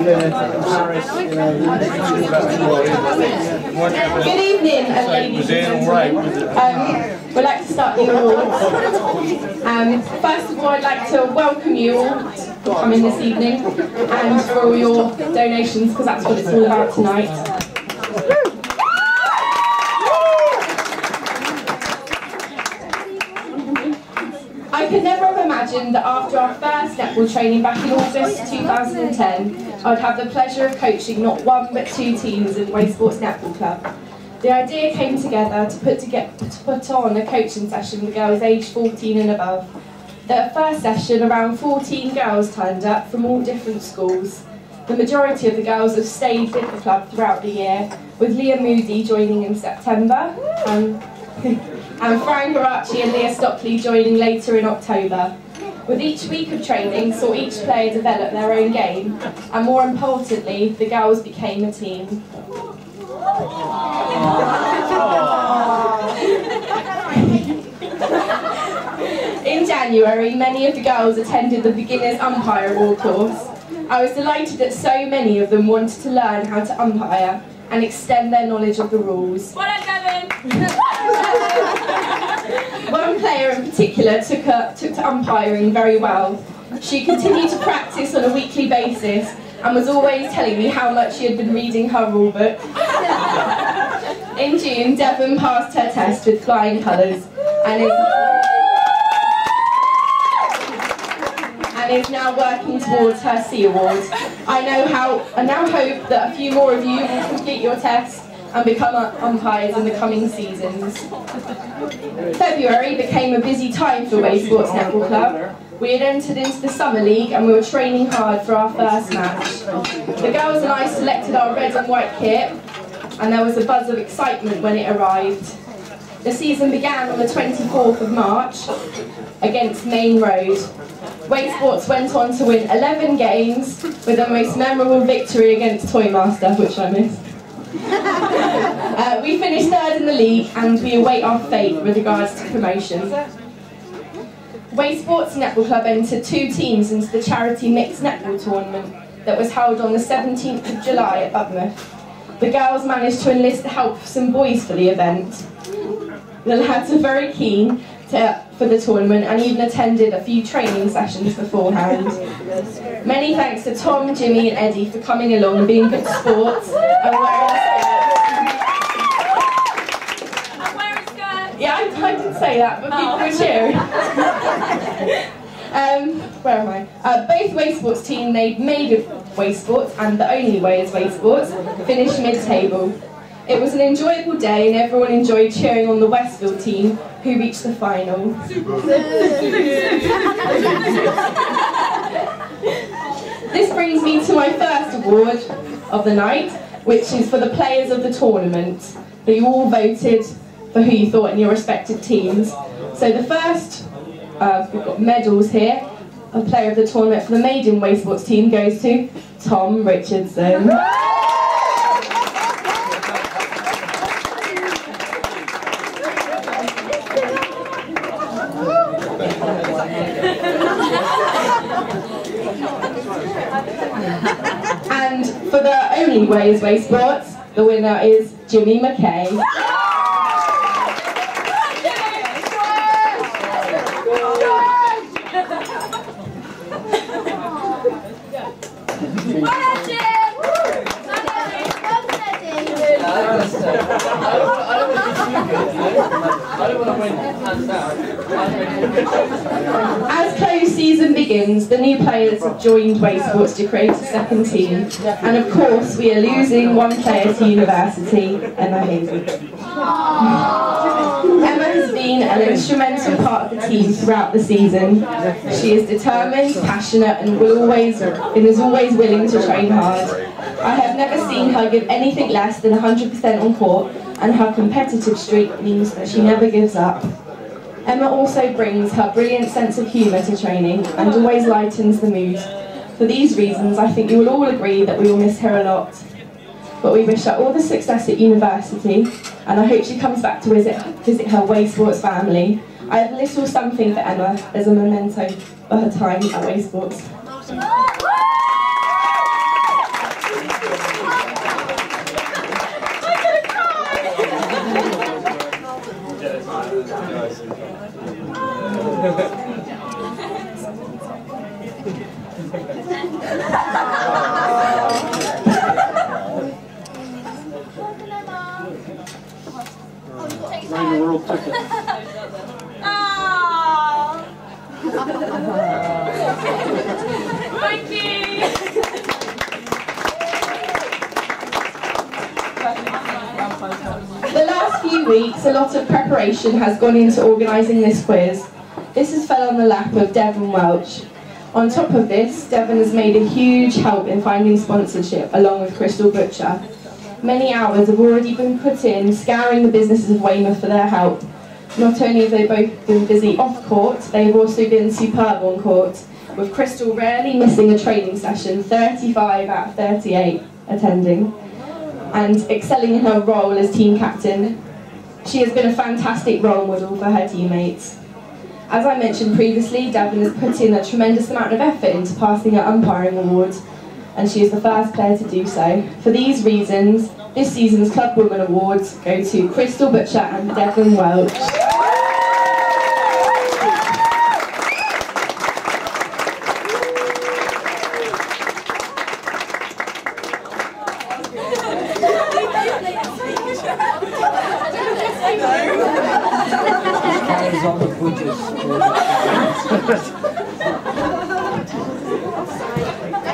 Good evening, ladies and gentlemen. We'd like to start the awards. First of all, I'd like to welcome you all for coming this evening and for all your donations, because that's what it's all about tonight. I could never have imagined that after our first netball training back in August 2010, I'd have the pleasure of coaching not one but two teams in Weysports Netball Club. The idea came together to put on a coaching session with girls aged 14 and above. The first session, around 14 girls turned up from all different schools. The majority of the girls have stayed with the club throughout the year, with Leah Moody joining in September, and Fran Garachi and Leah Stockley joining later in October. With each week of training saw each player develop their own game, and more importantly, the girls became a team. In January, many of the girls attended the Beginners Umpire Award course. I was delighted that so many of them wanted to learn how to umpire and extend their knowledge of the rules. Well done, Kevin! One player in particular took to umpiring very well. She continued to practice on a weekly basis and was always telling me how much she had been reading her rule book. In June, Devon passed her test with flying colours and is now working towards her C Award. I now hope that a few more of you will complete your test and become umpires in the coming seasons. February became a busy time for Weysports Netball Club. We had entered into the Summer League and we were training hard for our first match. The girls and I selected our red and white kit, and there was a buzz of excitement when it arrived. The season began on the 24th of March against Main Road. Weysports went on to win 11 games with the most memorable victory against Toymaster, which I missed. We finished third in the league and we await our fate with regards to promotion. Weysports Netball Club entered two teams into the charity mixed netball tournament that was held on the 17th of July at Budmouth. The girls managed to enlist the help of some boys for the event. The lads were very keen for the tournament and even attended a few training sessions beforehand. Many thanks to Tom, Jimmy and Eddie for coming along and being good sports and wearing skirts. Yeah, I didn't say that, but people were cheering. Where am I? Both Weysports team made of Weysports and the only way is Weysports finished mid-table. It was an enjoyable day and everyone enjoyed cheering on the Westfield team who reached the final. This brings me to my first award of the night, which is for the players of the tournament. You all voted for who you thought in your respective teams. So the first, we've got medals here. A player of the tournament for the maiden Weysports team goes to Tom Richardson. And for the only way is Weysports, the winner is Jimmy McKay. As close season begins, the new players have joined Weysports to create a second team, and of course we are losing one player to university, Emma Hazel. Emma has been an instrumental part of the team throughout the season. She is determined, passionate and is always willing to train hard. I have never seen her give anything less than 100% on court, and her competitive streak means that she never gives up. Emma also brings her brilliant sense of humour to training and always lightens the mood. For these reasons, I think you will all agree that we will miss her a lot. But we wish her all the success at university, and I hope she comes back to visit her Weysports family. I have a little something for Emma as a memento for her time at Weysports. weeks, a lot of preparation has gone into organising this quiz. This has fell on the lap of Devon Welch. On top of this, Devon has made a huge help in finding sponsorship, along with Crystal Butcher. Many hours have already been put in scouring the businesses of Weymouth for their help. Not only have they both been busy off court, they've also been superb on court, with Crystal rarely missing a training session, 35 out of 38 attending, and excelling in her role as team captain. She has been a fantastic role model for her teammates. As I mentioned previously, Devon has put in a tremendous amount of effort into passing her umpiring award, and she is the first player to do so. For these reasons, this season's Club Women Awards go to Crystal Butcher and Devon Welch.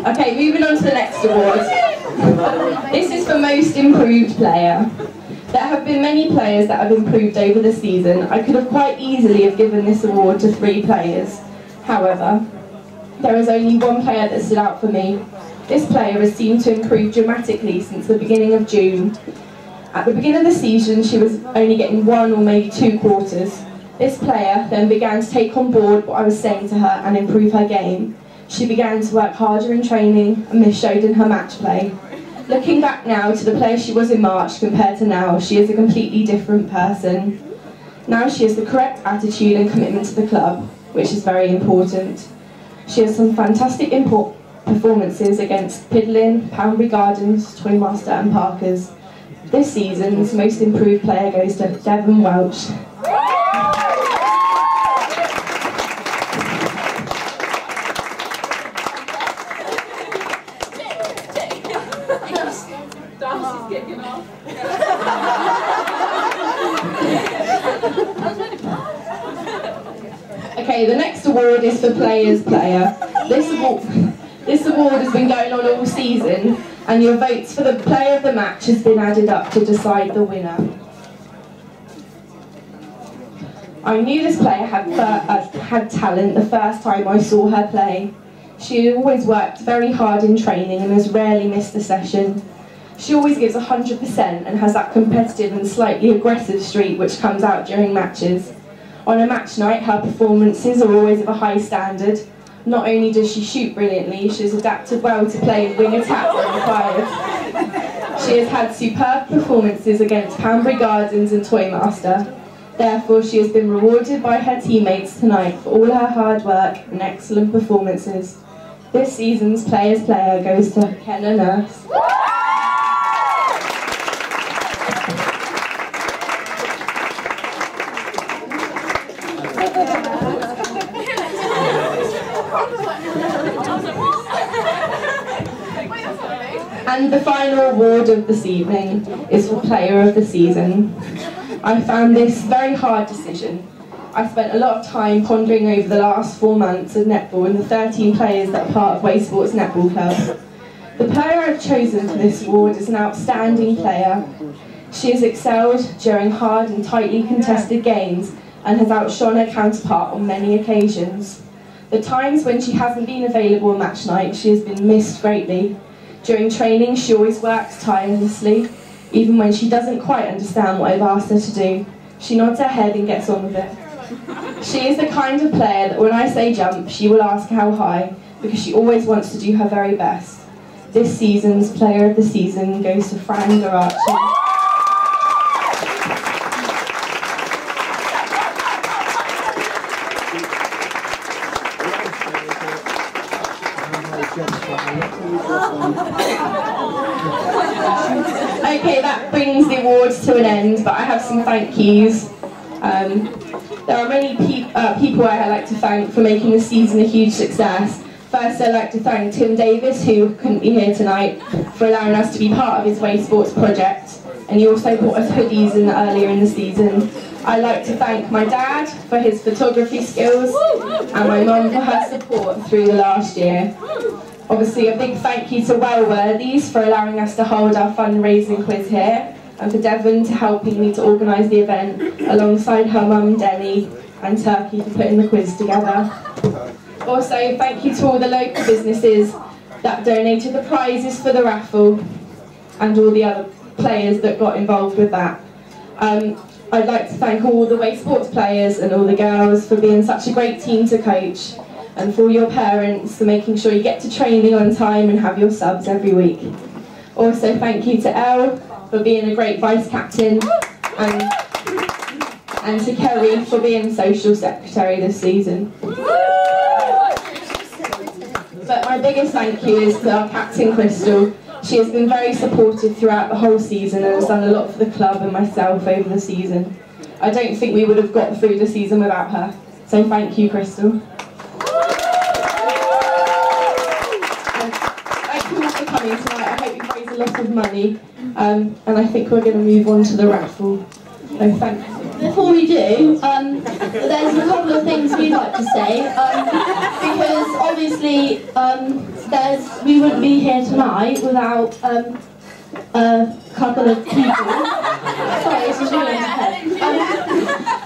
Okay, moving on to the next award. This is for Most Improved Player. There have been many players that have improved over the season. I could have quite easily have given this award to 3 players. However, there is only one player that stood out for me. This player has seemed to improve dramatically since the beginning of June. At the beginning of the season, she was only getting 1 or maybe 2 quarters. This player then began to take on board what I was saying to her and improve her game. She began to work harder in training, and this showed in her match play. Looking back now to the player she was in March compared to now, she is a completely different person. Now she has the correct attitude and commitment to the club, which is very important. She has some fantastic performances against Pidlin, Poundbury Gardens, Toymaster and Parkers. This season's Most Improved Player goes to Devon Welch. Okay, the next award is for Players Player. This award has been going on all season, and your votes for the player of the match has been added up to decide the winner. I knew this player had talent the first time I saw her play. She had always worked very hard in training and has rarely missed a session. She always gives 100% and has that competitive and slightly aggressive streak which comes out during matches. On a match night, her performances are always of a high standard. Not only does she shoot brilliantly, she has adapted well to playing wing attack when required. She has had superb performances against Poundbury Gardens and Toymaster. Therefore, she has been rewarded by her teammates tonight for all her hard work and excellent performances. This season's Players Player goes to Kenna Nurse. And the final award of this evening is for Player of the Season. I found this very hard decision. I spent a lot of time pondering over the last 4 months of netball and the 13 players that are part of Weysports Netball Club. The player I've chosen for this award is an outstanding player. She has excelled during hard and tightly contested games and has outshone her counterpart on many occasions. The times when she hasn't been available on match night, she has been missed greatly. During training, she always works tirelessly, even when she doesn't quite understand what I've asked her to do. She nods her head and gets on with it. She is the kind of player that when I say jump, she will ask how high, because she always wants to do her very best. This season's Player of the Season goes to Fran Garachi. Okay, that brings the awards to an end, but I have some thank yous. There are many people I'd like to thank for making the season a huge success. First, I'd like to thank Tim Davis, who couldn't be here tonight, for allowing us to be part of his Weysports project, and he also bought us hoodies earlier in the season. I'd like to thank my dad for his photography skills, and my mum for her support through the last year. Obviously, a big thank you to Wellworthies for allowing us to hold our fundraising quiz here, and for Devon to helping me to organise the event alongside her mum Denny and Turkey for putting the quiz together. Also, thank you to all the local businesses that donated the prizes for the raffle and all the other players that got involved with that. I'd like to thank all the Weysports players and all the girls for being such a great team to coach, and for your parents for making sure you get to training on time and have your subs every week. Also, thank you to Elle for being a great vice captain, and to Kerry for being social secretary this season. But my biggest thank you is to our captain Crystal. She has been very supportive throughout the whole season and has done a lot for the club and myself over the season. I don't think we would have got through the season without her, so thank you, Crystal. Thank you all for coming tonight. I hope you've raised a lot of money, and I think we're going to move on to the raffle. So thank you. Before we do, there's a couple of things we'd like to say, because obviously we wouldn't be here tonight without a couple of people. Sorry, it's just really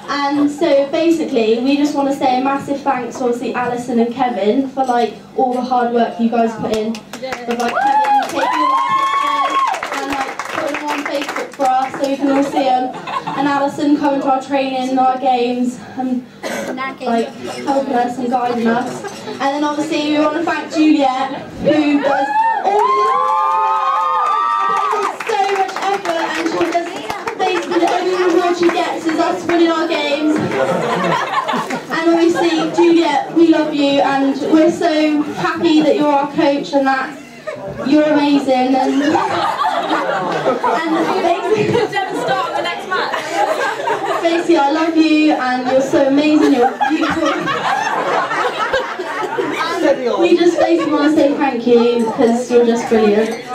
and so basically we just want to say a massive thanks to obviously Alison and Kevin for like all the hard work you guys put in. With like Kevin taking all our pictures and like putting them on Facebook for us so you can all see them. And Alison coming to our training and our games and like helping us and guiding us. And then obviously we want to thank Juliet, who does so much effort, and she does basically the only reward she gets is us winning our games. And obviously Juliet, we love you and we're so happy that you're our coach and that you're amazing and basically I love you and you're so amazing, you're beautiful. And we just basically want to say thank you because you're just brilliant.